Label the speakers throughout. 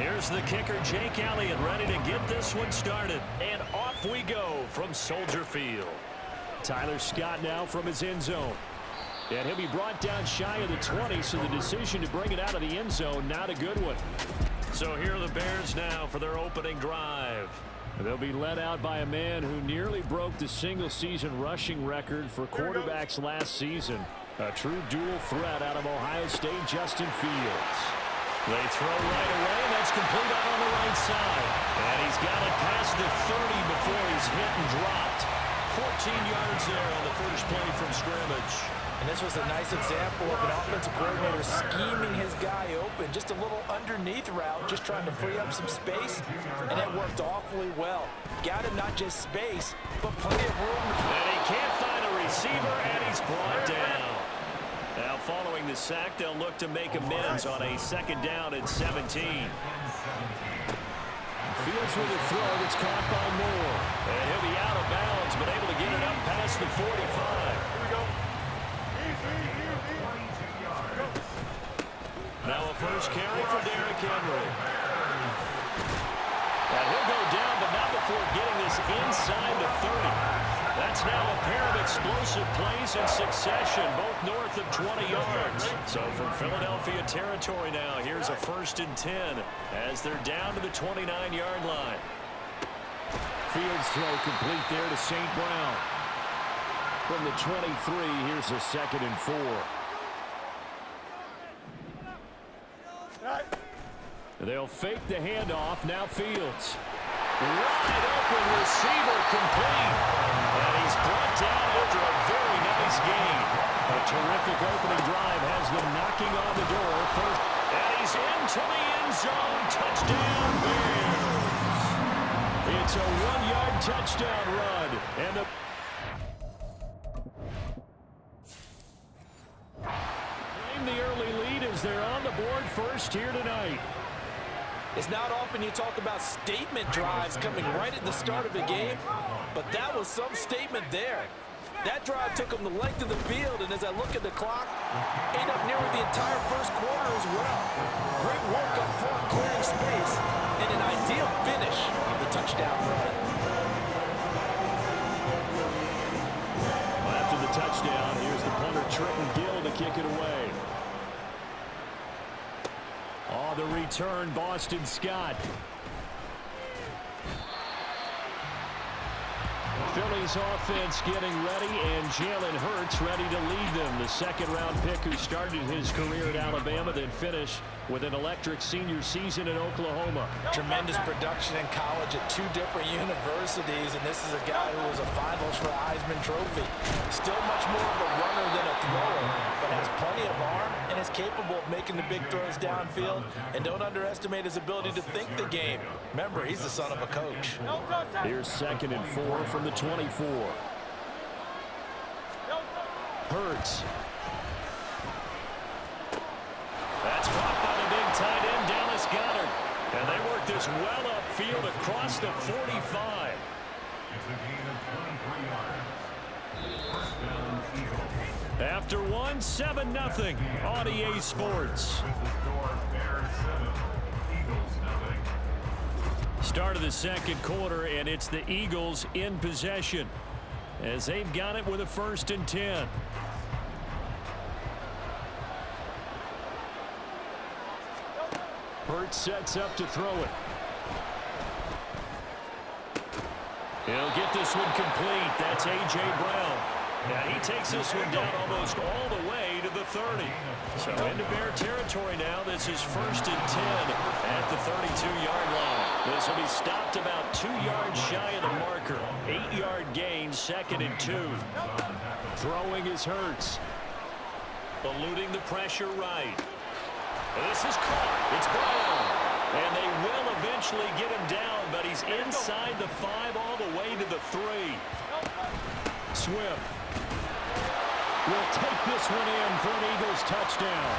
Speaker 1: Here's the kicker, Jake Elliott, ready to get this one started. And off we go from Soldier Field. Tyler Scott now from his end zone. And he'll be brought down shy of the 20, so the decision to bring it out of the end zone, not a good one. So here are the Bears now for their opening drive. They'll be led out by a man who nearly broke the single-season rushing record for quarterbacks last season. A true dual threat out of Ohio State, Justin Fields. They throw right away, and that's complete out on the right side. And he's got it past the 30 before he's hit and dropped. 14 yards there on the first play from scrimmage.
Speaker 2: And this was a nice example of an offensive coordinator scheming his guy open. Just a little underneath route, just trying to free up some space, and it worked awfully well. Got him not just space, but plenty of room.
Speaker 1: And he can't find a receiver, and he's brought down. Now following the sack, they'll look to make amends on a 2nd down and 17. Fields with a throw that's caught by Moore. And he'll be out of bounds, but able to get it up past the 45. Here we go. Now a first carry for Derrick Henry. And he'll go down, but not before getting this inside the 30. That's now a pair of explosive plays in succession, both north of 20 yards. So from Philadelphia territory now, here's a 1st and 10 as they're down to the 29-yard line.
Speaker 3: Fields throw complete there to St. Brown. From the 23, here's a 2nd and 4. They'll fake the handoff. Now Fields.
Speaker 1: Wide open receiver complete. And he's brought down after a very nice gain. A terrific opening drive has them knocking on the door first. And he's into the end zone. Touchdown Bears. It's a 1-yard touchdown run. And claim the early lead as they're on the board first here tonight.
Speaker 2: It's not often you talk about statement drives coming right at the start of a game, but that was some statement there. That drive took them the length of the field, and as I look at the clock, ate up nearly the entire first quarter as well. Great work up front, clearing space, and an ideal finish of the touchdown run.
Speaker 3: Well, after the touchdown, here's the punter Trenton Gill to kick it away. Oh, the return, Boston Scott. Philly's offense getting ready, and Jalen Hurts ready to lead them. The 2nd-round pick who started his career at Alabama, then finished with an electric senior season in Oklahoma.
Speaker 2: Tremendous production in college at 2 different universities, and this is a guy who was a finalist for a Heisman Trophy. Still much more of a runner than a thrower, but has plenty of arm and is capable of making the big throws downfield. And don't underestimate his ability to think the game. Remember, he's the son of a coach.
Speaker 3: Here's 2nd and 4 from the 24. Hurts.
Speaker 1: That's caught by the big tight end, Dallas Goedert. And they work this well upfield across the 45. After one, 7-0 on EA Sports. Start of the 2nd quarter, and it's the Eagles in possession as they've got it with a 1st and 10.
Speaker 3: Hurts sets up to throw it.
Speaker 1: He'll get this one complete. That's A.J. Brown. Now he takes this one down almost all the way to the 30. So into Bear territory now. This is 1st and 10 at the 32-yard line. This will be stopped about 2 yards shy of the marker. 8-yard gain, 2nd and 2.
Speaker 3: Throwing is Hurts.
Speaker 1: Eluding the pressure right. This is caught. It's Brown. And they will eventually get him down, but he's inside the 5 all the way to the 3.
Speaker 3: Swift will take this one in for an Eagles touchdown.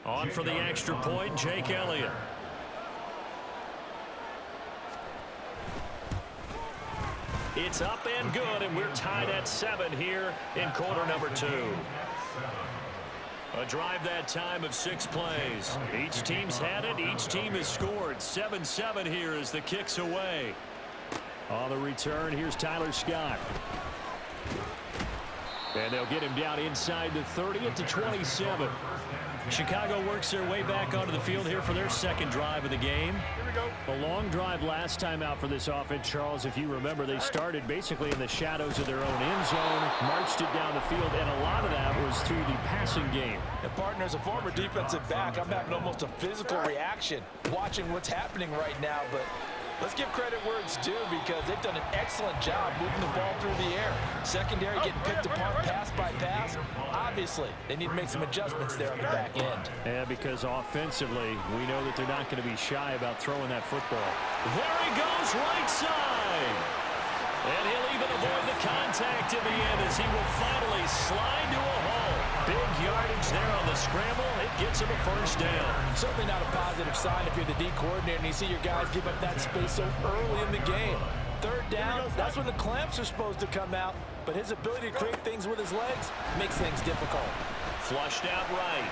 Speaker 1: On for the extra point, Jake Elliott. It's up and good, and we're tied at 7 here in quarter number 2. A drive that time of 6 plays. Each team's had it. Each team has scored. 7-7 here as the kick's away. On the return, here's Tyler Scott. And they'll get him down inside the 30 at the 27. Chicago works their way back onto the field here for their second drive of the game. A long drive last time out for this offense, Charles. If you remember, they started basically in the shadows of their own end zone, marched it down the field, and a lot of that was through the passing game.
Speaker 2: And partner, as a former defensive back, I'm having almost a physical reaction watching what's happening right now, but let's give credit where it's due because they've done an excellent job moving the ball through the air. Secondary getting picked apart pass by pass. Obviously, they need to make some adjustments there on the back end.
Speaker 1: Yeah, because offensively, we know that they're not going to be shy about throwing that football. There he goes, right side. And he'll even avoid the contact in the end as he will finally slide to a hole. Big yardage there on the scramble. It gets him a first down.
Speaker 2: Certainly not a positive sign if you're the D coordinator and you see your guys give up that space so early in the game. Third down, that's when the clamps are supposed to come out, but his ability to create things with his legs makes things difficult.
Speaker 1: Flushed out right.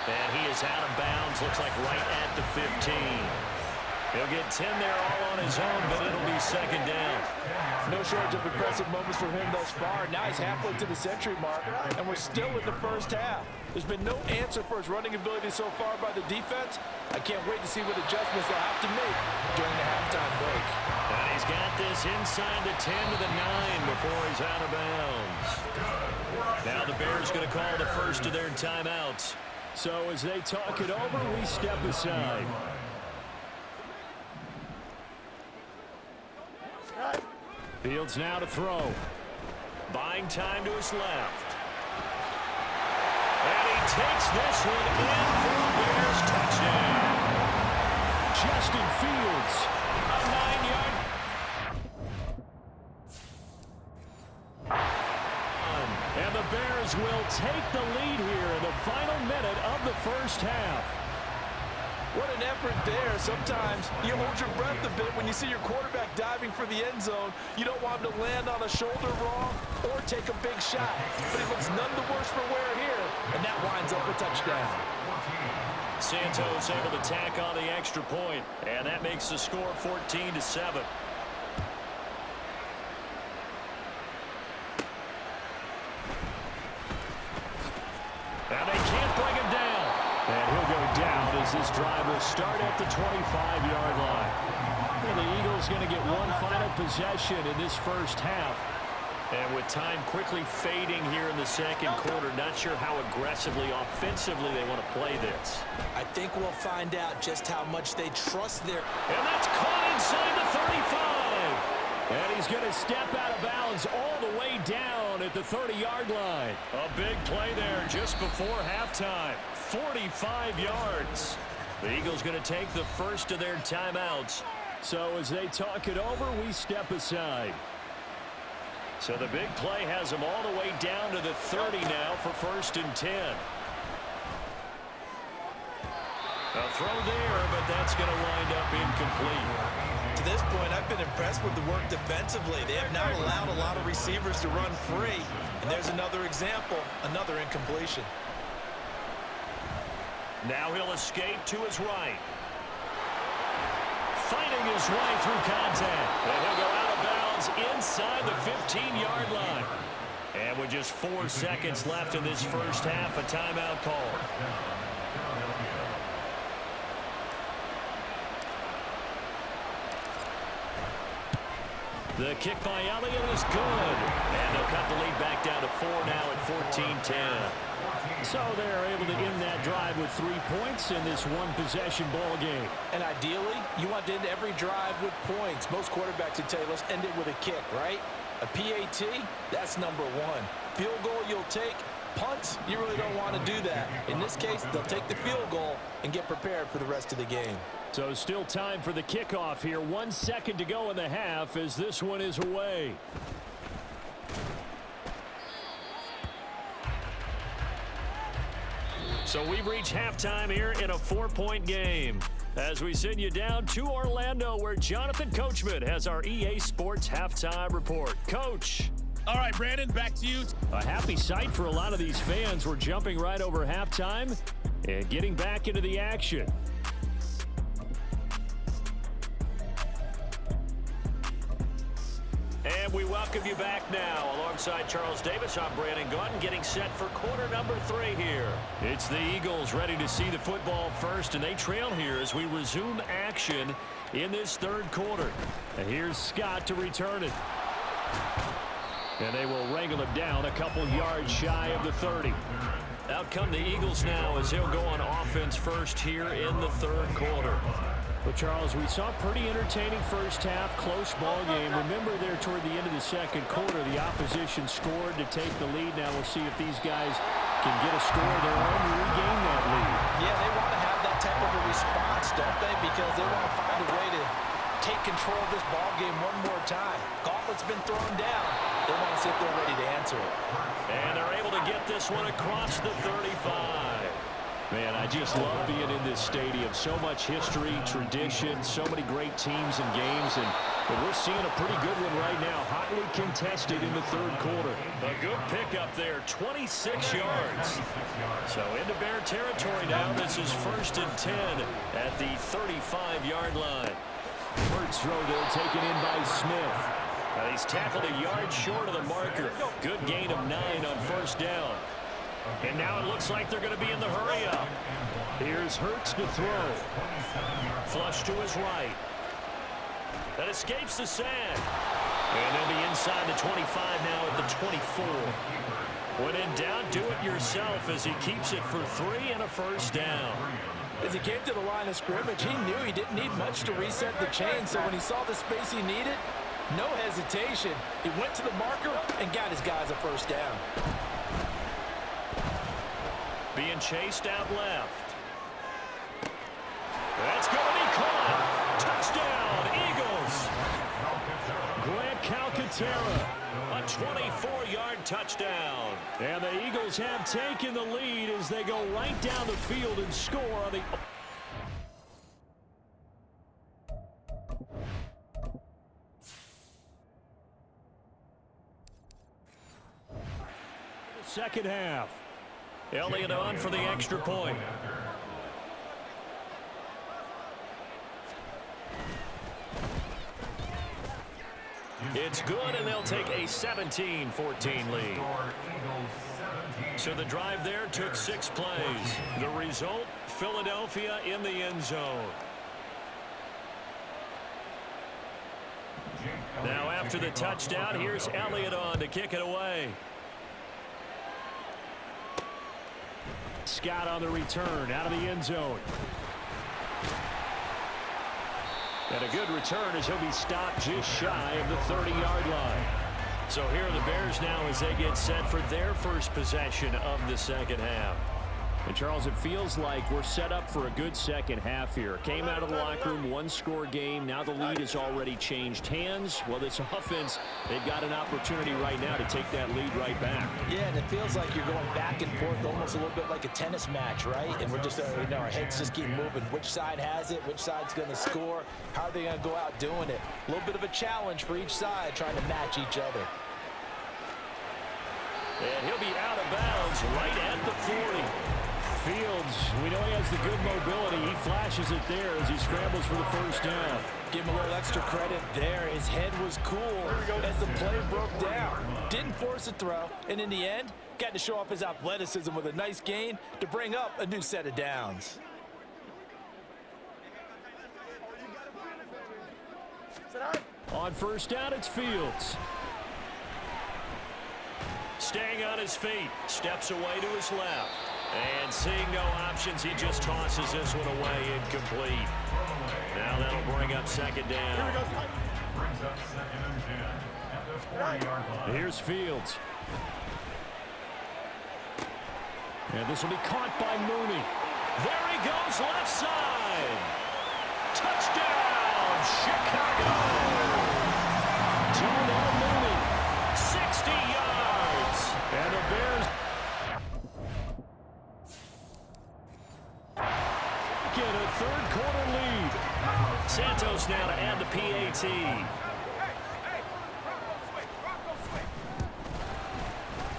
Speaker 1: And he is out of bounds, looks like right at the 15. He'll get 10 there all on his own, but it'll be second down.
Speaker 2: No shortage of impressive moments from him thus far. Now he's halfway to the century mark, and we're still in the first half. There's been no answer for his running ability so far by the defense. I can't wait to see what adjustments they'll have to make during the halftime break.
Speaker 1: And he's got this inside the 10 to the 9 before he's out of bounds. Now the Bears going to call the first of their timeouts. So as they talk it over, we step aside. Fields now to throw. Buying time to his left. And he takes this one in for a Bears touchdown. Justin Fields, a 9-yard. And the Bears will take the lead here in the final minute of the first half.
Speaker 2: What an effort there. Sometimes you hold your breath a bit when you see your quarterback diving for the end zone. You don't want him to land on a shoulder wrong or take a big shot. But he looks none the worse for wear here, and that winds up a touchdown.
Speaker 1: Santos able to tack on the extra point, and that makes the score 14-7. And they can't bring him down. And he'll go down as this drive will start at the 25-yard line. Well, the Eagles going to get one final possession in this first half. And with time quickly fading here in the second quarter, not sure how aggressively, offensively they want to play this.
Speaker 2: I think we'll find out just how much they trust their...
Speaker 1: And that's caught inside the 35. And he's going to step out of bounds all the way down at the 30-yard line. A big play there just before halftime. 45 yards. The Eagles going to take the first of their timeouts. So as they talk it over, we step aside. So the big play has them all the way down to the 30 now for 1st and 10. A throw there, but that's going to wind up incomplete.
Speaker 2: To this point, I've been impressed with the work defensively. They have not allowed a lot of receivers to run free. And there's another example, another incompletion.
Speaker 1: Now he'll escape to his right. Fighting his way through contact. And he'll go out of bounds inside the 15-yard line. And with just 4 seconds left in this first half, a timeout call. The kick by Elliott is good. And they'll cut the lead back down to 4 now at 14-10. So they're able to end that drive with 3 points in this one-possession ball game.
Speaker 2: And ideally, you want to end every drive with points. Most quarterbacks would tell you, let's end it with a kick, right? A PAT, that's number 1. Field goal you'll take. Punts, you really don't want to do that. In this case, they'll take the field goal and get prepared for the rest of the game.
Speaker 1: So still time for the kickoff here. 1 second to go in the half as this one is away. So we've reached halftime here in a 4-point game. As we send you down to Orlando, where Jonathan Coachman has our EA Sports halftime report. Coach.
Speaker 4: All right, Brandon, back to you.
Speaker 1: A happy sight for a lot of these fans. We're jumping right over halftime and getting back into the action. And we welcome you back now. Alongside Charles Davis, I'm Brandon Gunn, getting set for quarter number 3 here. It's the Eagles ready to see the football first, and they trail here as we resume action in this third quarter. And here's Scott to return it. And they will wrangle him down a couple yards shy of the 30. Out come the Eagles now as he'll go on offense first here in the third quarter. Well, Charles, we saw a pretty entertaining first half, close ball game. Remember there toward the end of the second quarter, the opposition scored to take the lead. Now we'll see if these guys can get a score of their own to regain that lead.
Speaker 2: Yeah, they want to have that type of a response, don't they? Because they want to find a way to take control of this ball game one more time. Gauntlet's been thrown down. They want to see if they're ready to answer it.
Speaker 1: And they're able to get this one across the 35. Man, I just love being in this stadium. So much history, tradition, so many great teams and games. And we're seeing a pretty good one right now. Hotly contested in the third quarter. A good pickup there, 26 yards. So into Bear territory now. This is 1st and 10 at the 35-yard line. First throw there taken in by Smith. He's tackled a yard short of the marker. Good gain of 9 on first down. And now it looks like they're going to be in the hurry-up. Here's Hurts to throw. Flush to his right. That escapes the sack. And they'll be inside the 25 now at the 24. When in doubt, do it yourself as he keeps it for 3 and a first down.
Speaker 2: As he came to the line of scrimmage, he knew he didn't need much to reset the chain. So when he saw the space he needed, no hesitation. He went to the marker and got his guys a first down.
Speaker 1: Being chased out left. That's going to be caught. Touchdown, Eagles. Grant Calcaterra, a 24-yard touchdown. And the Eagles have taken the lead as they go right down the field and score on the... Second half. Elliott on for the extra point. It's good, and they'll take a 17-14 lead. So the drive there took 6 plays. The result, Philadelphia in the end zone. Now after the touchdown, here's Elliott on to kick it away. Scott on the return out of the end zone. And a good return as he'll be stopped just shy of the 30-yard line. So here are the Bears now as they get set for their first possession of the second half. And Charles, it feels like we're set up for a good second half here. Came out of the locker room, 1-score game. Now the lead has already changed hands. Well, this offense, they've got an opportunity right now to take that lead right back.
Speaker 2: Yeah, and it feels like you're going back and forth almost a little bit like a tennis match, right? And we're just, our heads just keep moving. Which side has it? Which side's going to score? How are they going to go out doing it? A little bit of a challenge for each side trying to match each other.
Speaker 1: And he'll be out of bounds right at the 40. Fields, we know he has the good mobility. He flashes it there as he scrambles for the first down.
Speaker 2: Give him a little extra credit there. His head was cool as the play broke down. Didn't force a throw, and in the end, got to show off his athleticism with a nice gain to bring up a new set of downs.
Speaker 1: On first down, it's Fields. Staying on his feet, steps away to his left. And seeing no options, he just tosses this one away incomplete. Now that'll bring up second down. Here's Fields. And this will be caught by Mooney. There he goes, left side. Touchdown, Chicago. Darnell Mooney, 60 yards. And the Bears.
Speaker 3: second, a third-quarter lead.
Speaker 1: Santos now to add the PAT.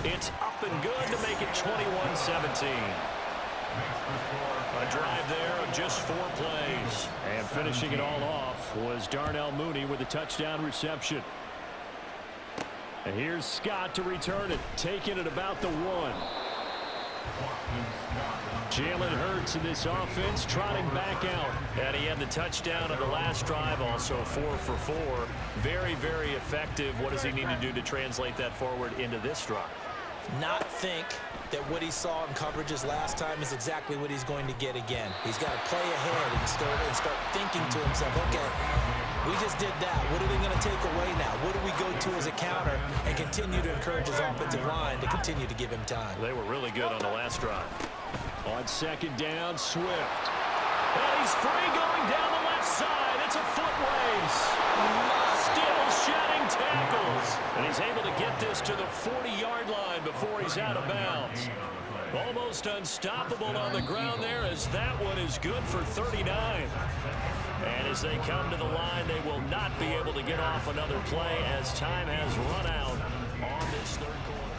Speaker 1: It's up and good to make it 21-17. A drive there of just 4 plays.
Speaker 3: And finishing it all off was Darnell Mooney with a touchdown reception. And here's Scott to return it, taking it about the 1. Jalen Hurts in this offense trotting back out.
Speaker 1: And he had the touchdown on the last drive, also 4 for 4. Very, very effective. What does he need to do to translate that forward into this drive?
Speaker 2: Not think that what he saw in coverages last time is exactly what he's going to get again. He's got to play ahead and start thinking to himself, okay, we just did that. What are they going to take away now? What do we go to as a counter? And continue to encourage his offensive line to continue to give him time.
Speaker 1: They were really good on the last drive.
Speaker 3: On second down, Swift.
Speaker 1: And he's free going down the left side. It's a foot race. Still shedding tackles. And he's able to get this to the 40-yard line before he's out of bounds. Almost unstoppable on the ground there, as that one is good for 39. And as they come to the line, they will not be able to get off another play as time has run out on this third quarter.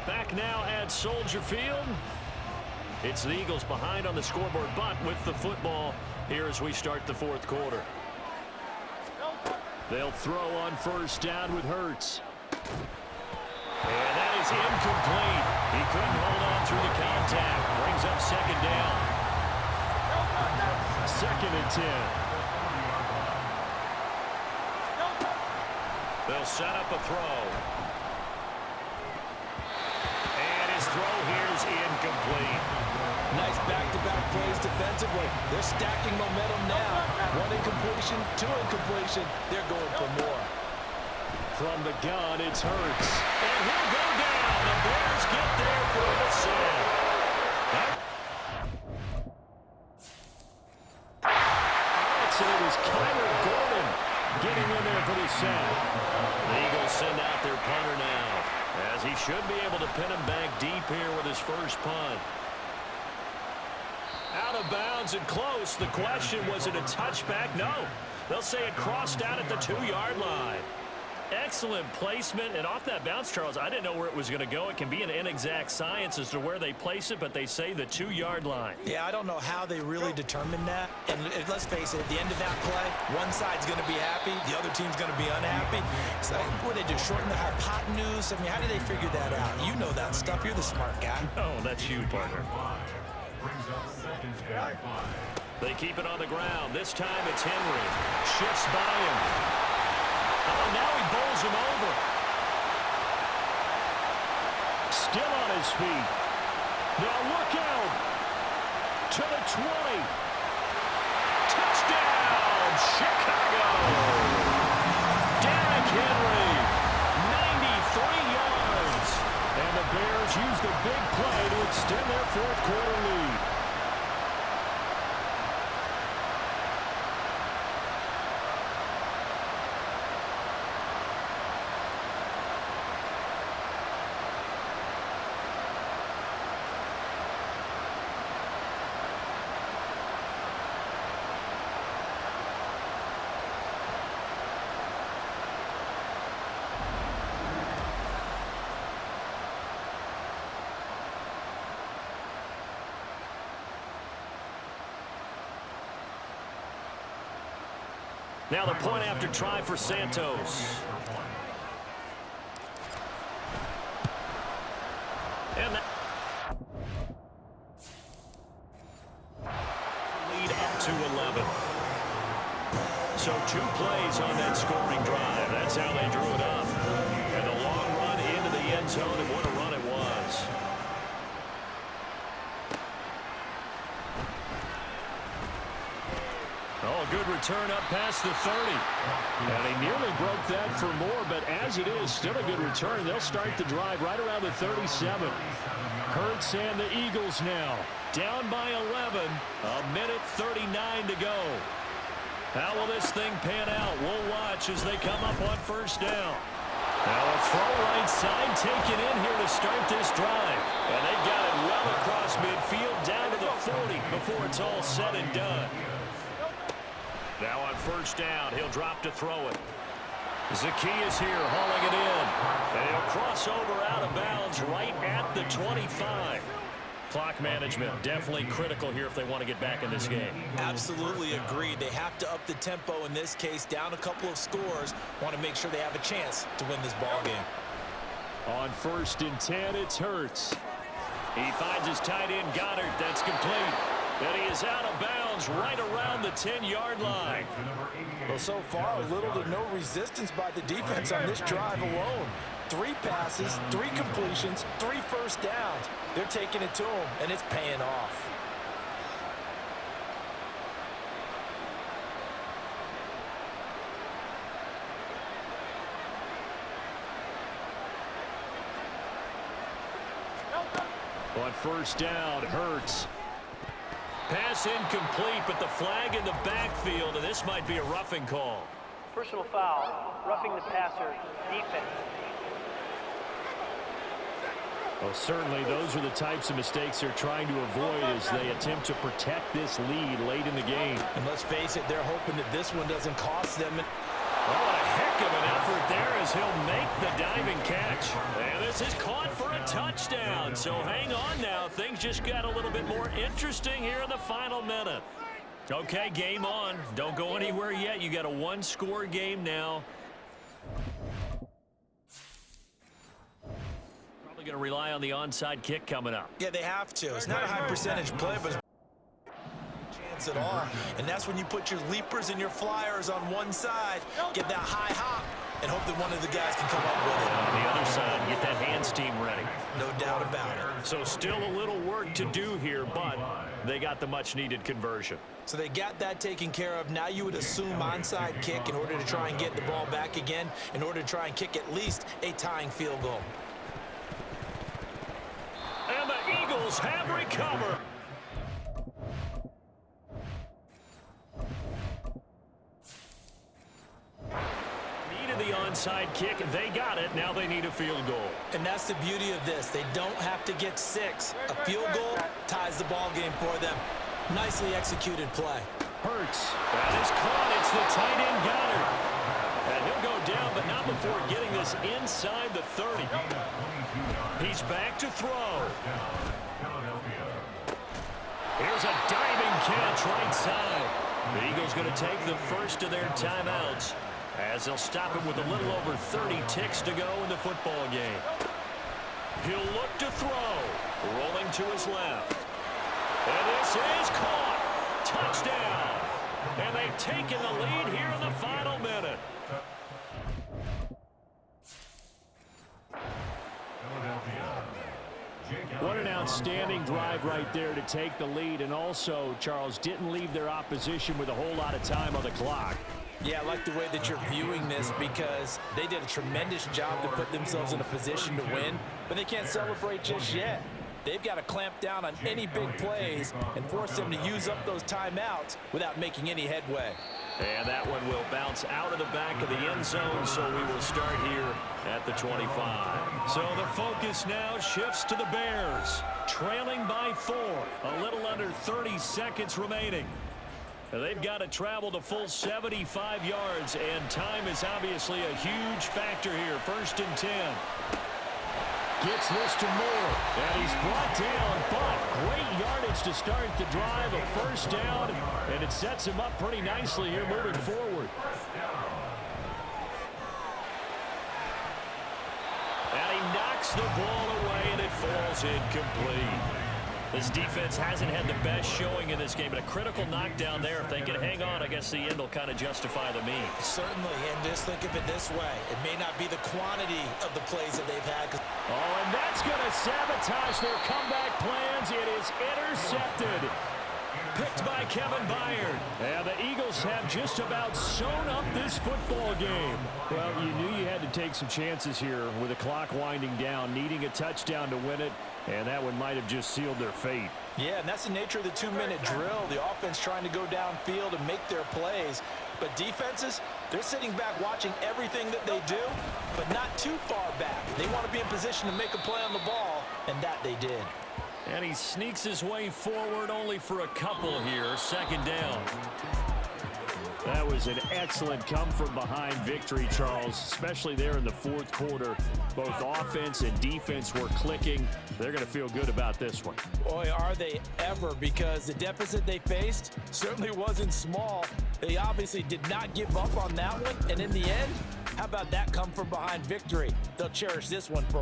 Speaker 1: Back now at Soldier Field. It's the Eagles behind on the scoreboard, but with the football here as we start the fourth quarter.
Speaker 3: They'll throw on first down with Hurts.
Speaker 1: And that is incomplete. He couldn't hold on through the contact. Brings up second down.
Speaker 3: 2nd and 10.
Speaker 1: They'll set up a throw. And his throw here is incomplete.
Speaker 2: Nice back-to-back plays defensively. They're stacking momentum now. 1 incompletion, 2 incompletion. They're going for more.
Speaker 3: From the gun, it's Hurts.
Speaker 1: And he'll go down. The Bears get there for the sack.
Speaker 3: So it was Kyler Gordon getting in there for the sack.
Speaker 1: The Eagles send out their punter now, as he should be able to pin him back deep here with his first punt. Out of bounds and close. The question, was it a touchback? No. They'll say it crossed out at the 2-yard line. Excellent placement, and off that bounce, Charles, I didn't know where it was going to go. It can be an inexact science as to where they place it, but they say the 2-yard line.
Speaker 2: Yeah, I don't know how they really determined that. And let's face it, at the end of that play, one side's going to be happy, the other team's going to be unhappy. So what do they do, shorten the hypotenuse? I mean, how do they figure that out? You know that stuff. You're the smart guy.
Speaker 1: Oh, that's you, partner. They keep it on the ground. This time it's Henry. Shifts by him. Oh, now he bowls him over.
Speaker 3: Still on his feet. Now look out. To the 20.
Speaker 1: Touchdown, Chicago. Derrick Henry, 93 yards.
Speaker 3: And the Bears use the big play to extend their fourth quarter lead.
Speaker 1: Now the point after try for Santos. And that lead up to 11. So 2 plays on that scoring drive. That's how they drew it up. And a long run into the end zone, and what a run it was.
Speaker 3: Oh, good return up past the 30. And he nearly broke that for more, but as it is, still a good return. They'll start the drive right around the 37. Hurts and the Eagles now down by 11. A minute 39 to go. How will this thing pan out? We'll watch as they come up on first down. Now a throw right side taken in here to start this drive. And they've got it well across midfield down to the 40 before it's
Speaker 1: it's all said and done. Now on first down, he'll drop to throw it. Zacchaeus here hauling it in. And he'll cross over out of bounds right at the 25. Clock management definitely critical here if they want to get back in this game.
Speaker 2: Absolutely agreed. They have to up the tempo in this case, down a couple of scores. Want to make sure they have a chance to win this ball game.
Speaker 3: On 1st and 10, it's Hurts.
Speaker 1: He finds his tight end Goddard. That's complete. And he is out of bounds right around the 10-yard line.
Speaker 2: Well, so far, little to no resistance by the defense on this drive alone. 3 passes, 3 completions, 3 first downs. They're taking it to him, and it's paying off.
Speaker 3: On 1st down, Hurts.
Speaker 1: Pass incomplete, but the flag in the backfield, and this might be a roughing call.
Speaker 5: Personal foul, roughing the passer, defense.
Speaker 3: Well, certainly those are the types of mistakes they're trying to avoid as they attempt to protect this lead late in the game.
Speaker 2: And let's face it, they're hoping that this one doesn't cost them.
Speaker 1: Oh, what a heck of an effort there as he'll make the diving catch. And this is caught for a touchdown. So hang on now. Things just got a little bit more interesting here in the final minute. Okay, game on. Don't go anywhere yet. You got a 1-score game now. Probably going to rely on the onside kick coming up.
Speaker 2: Yeah, they have to. It's not a high percentage play, but chance at all. And that's when you put your leapers and your flyers on one side, get that high hop, and hope that one of the guys can come up with it.
Speaker 1: On the other side, get that hands team ready.
Speaker 2: No doubt about it.
Speaker 1: So still a little work to do here, but they got the much-needed conversion.
Speaker 2: So they got that taken care of. Now you would assume onside kick in order to try and get the ball back again, in order to try and kick at least a tying field goal.
Speaker 1: And the Eagles have recovered. Needed the onside kick. They got it. Now they need a field goal.
Speaker 2: And that's the beauty of this. They don't have to get 6. A field goal ties the ball game for them. Nicely executed play.
Speaker 3: Hurts.
Speaker 1: That is caught. It's the tight end Goddard. And he'll go down, but not before getting this inside the 30. He's back to throw. Here's a diving catch right side. The Eagles going to take the first of their timeouts as they'll stop it with a little over 30 ticks to go in the football game. He'll look to throw. Rolling to his left. And this is caught. Touchdown. And they've taken the lead here in the final minute.
Speaker 3: What an outstanding drive right there to take the lead, and also, Charles, didn't leave their opposition with a whole lot of time on the clock.
Speaker 2: Yeah, I like the way that you're viewing this because they did a tremendous job to put themselves in a position to win, but they can't celebrate just yet. They've got to clamp down on any big plays and force them to use up those timeouts without making any headway.
Speaker 1: And that one will bounce out of the back of the end zone, so we will start here at the 25. So the focus now shifts to the Bears, trailing by 4, a little under 30 seconds remaining. They've got to travel the full 75 yards, and time is obviously a huge factor here. 1st and 10. Gets this to Moore, and he's brought down, but great yardage to start the drive, a first down, and it sets him up pretty nicely here moving forward. And he knocks the ball away, and it falls incomplete. This defense hasn't had the best showing in this game, but a critical knockdown there. If they can hang on, I guess the end will kind of justify the means.
Speaker 2: Certainly, and just think of it this way. It may not be the quantity of the plays that they've had.
Speaker 3: Oh, and that's going to sabotage their comeback plans. It is intercepted. Picked by Kevin Byard. And the Eagles have just about sewn up this football game. Well, you knew you had to take some chances here with the clock winding down, needing a touchdown to win it, and that one might have just sealed their fate.
Speaker 2: Yeah, and that's the nature of the 2-minute drill. The offense trying to go downfield and make their plays. But defenses, they're sitting back watching everything that they do, but not too far back. They want to be in position to make a play on the ball, and that they did.
Speaker 1: And he sneaks his way forward only for a couple here. Second down.
Speaker 3: That was an excellent come-from-behind victory, Charles, especially there in the fourth quarter. Both offense and defense were clicking. They're going to feel good about this one.
Speaker 2: Boy, are they ever, because the deficit they faced certainly wasn't small. They obviously did not give up on that one, and in the end, how about that come-from-behind victory? They'll cherish this one for